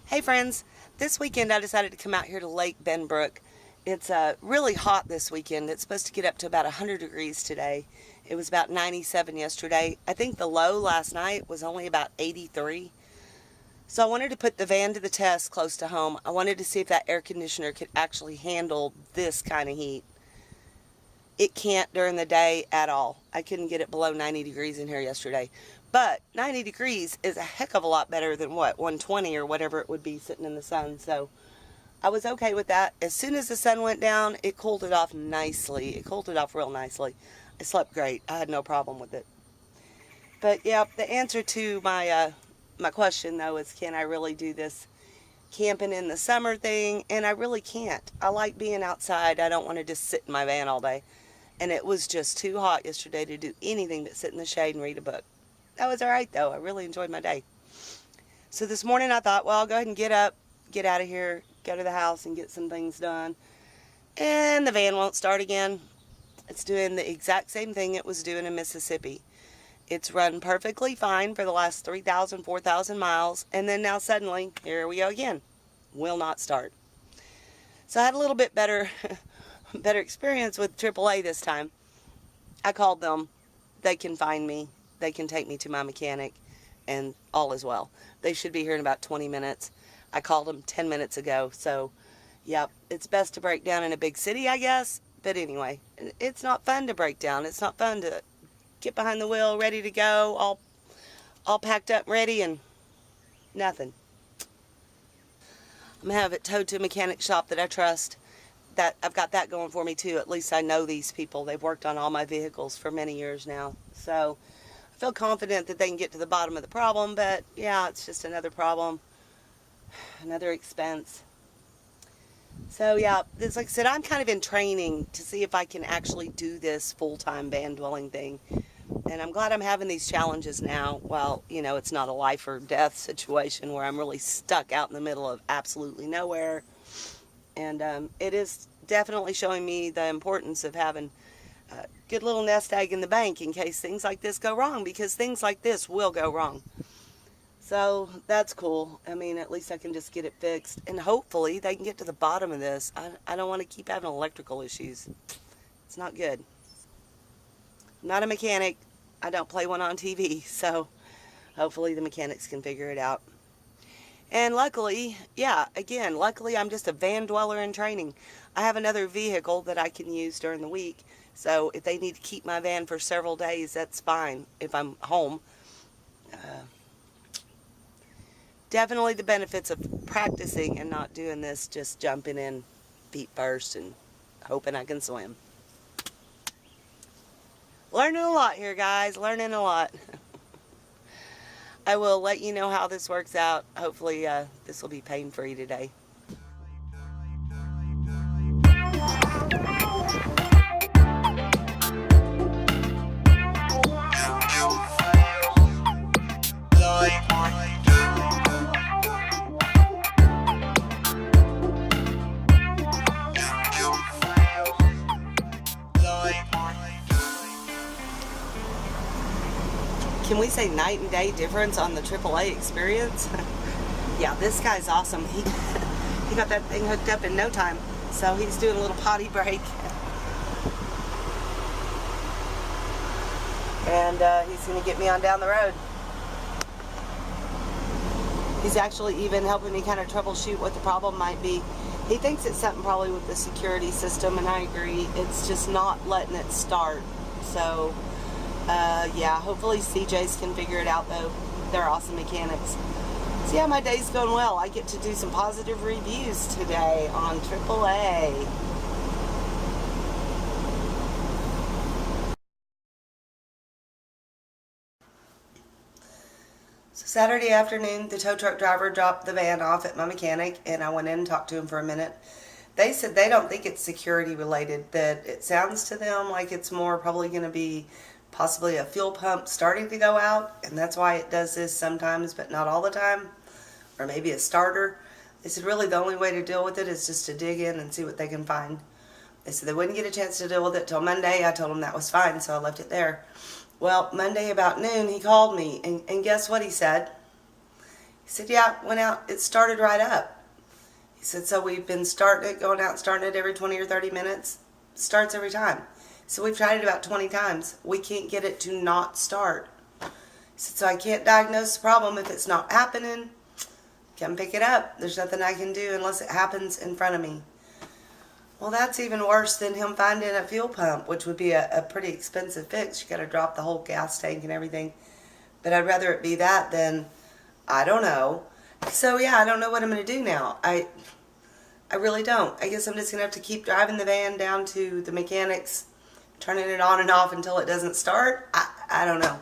Hey friends, this weekend I decided to come out here to Lake Benbrook. It's really hot this weekend. It's supposed to get up to about 100 degrees today. It was about 97 yesterday. I think the low last night was only about 83. So I wanted to put the van to the test close to home. I wanted to see if that air conditioner could actually handle this kind of heat. It can't during the day at all. I couldn't get it below 90 degrees in here yesterday. But 90 degrees is a heck of a lot better than 120 or whatever it would be sitting in the sun. So I was okay with that. As soon as the sun went down, it cooled it off nicely. It cooled it off real nicely. I slept great. I had no problem with it. But yeah, the answer to my question though is, can I really do this camping in the summer thing? And I really can't. I like being outside. I don't want to just sit in my van all day. And it was just too hot yesterday to do anything but sit in the shade and read a book. That was all right though. I really enjoyed my day. So this morning I thought, well, I'll go ahead and get up, get out of here, go to the house and get some things done. And the van won't start again. It's doing the exact same thing it was doing in Mississippi. It's run perfectly fine for the last 3,000, 4,000 miles. And then now suddenly, here we go again. Will not start. So I had a little bit better experience with AAA this time. I called them. They can find me. They can take me to my mechanic, and all is well. They should be here in about 20 minutes. I called them 10 minutes ago. So, yep, it's best to break down in a big city, I guess. But anyway, it's not fun to break down. It's not fun to get behind the wheel, ready to go, all packed up, ready, and nothing. I'm going to have it towed to a mechanic shop that I trust. That I've got that going for me too. At least I know these people. They've worked on all my vehicles for many years now. So I feel confident that they can get to the bottom of the problem, but yeah, it's just another problem, another expense. So yeah, this, like I said, I'm kind of in training to see if I can actually do this full-time van dwelling thing. And I'm glad I'm having these challenges now. Well, you know, it's not a life or death situation where I'm really stuck out in the middle of absolutely nowhere. And it is definitely showing me the importance of having a good little nest egg in the bank in case things like this go wrong, because things like this will go wrong. So that's cool. I mean, at least I can just get it fixed, and hopefully they can get to the bottom of this. I don't want to keep having electrical issues. It's not good. I'm not a mechanic. I don't play one on TV, so hopefully the mechanics can figure it out. And luckily, yeah, again, luckily I'm just a van dweller in training. I have another vehicle that I can use during the week. So if they need to keep my van for several days, that's fine if I'm home. Definitely the benefits of practicing and not doing this, just jumping in feet first and hoping I can swim. Learning a lot here, guys. Learning a lot. I will let you know how this works out. Hopefully this will be pain-free today. Can we say night and day difference on the AAA experience? Yeah, this guy's awesome. He got that thing hooked up in no time. So he's doing a little potty break. And he's going to get me on down the road. He's actually even helping me kind of troubleshoot what the problem might be. He thinks it's something probably with the security system, and I agree. It's just not letting it start. So yeah, hopefully CJs can figure it out though. They're awesome mechanics. So yeah, my day's going well. I get to do some positive reviews today on AAA. So Saturday afternoon, the tow truck driver dropped the van off at my mechanic, and I went in and talked to him for a minute. They said they don't think it's security related, that it sounds to them like it's more probably going to be possibly a fuel pump starting to go out, and that's why it does this sometimes but not all the time, or maybe a starter. They said really the only way to deal with it is just to dig in and see what they can find. They said they wouldn't get a chance to deal with it till Monday. I told them that was fine, so I left it there. Well, Monday about noon he called me, and guess what he said? He said, yeah, went out, it started right up. He said, so we've been starting it, going out and starting it every 20 or 30 minutes. Starts every time. So we've tried it about 20 times. We can't get it to not start. He said, so I can't diagnose the problem if it's not happening. Come pick it up. There's nothing I can do unless it happens in front of me. Well, that's even worse than him finding a fuel pump, which would be a pretty expensive fix. You got to drop the whole gas tank and everything. But I'd rather it be that than, I don't know. So yeah, I don't know what I'm going to do now. I really don't. I guess I'm just going to have to keep driving the van down to the mechanics, turning it on and off until it doesn't start. I don't know.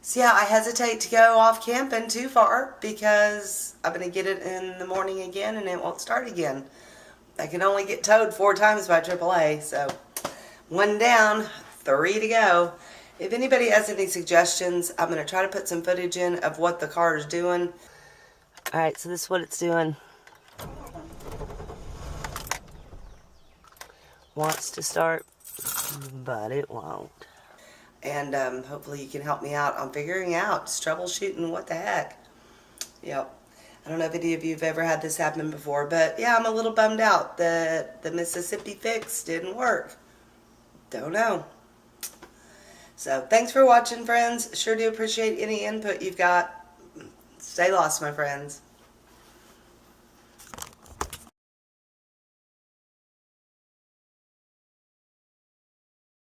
So yeah, I hesitate to go off camping too far because I'm going to get it in the morning again and it won't start again. I can only get towed 4 times by AAA, so 1 down, 3 to go. If anybody has any suggestions, I'm going to try to put some footage in of what the car is doing. Alright, so this is what it's doing. Wants to start, but it won't. And hopefully you can help me out on figuring out, just troubleshooting what the heck. Yep. I don't know if any of you have ever had this happen before, but yeah, I'm a little bummed out that the Mississippi fix didn't work. Don't know. So thanks for watching, friends. Sure do appreciate any input you've got. Stay lost, my friends.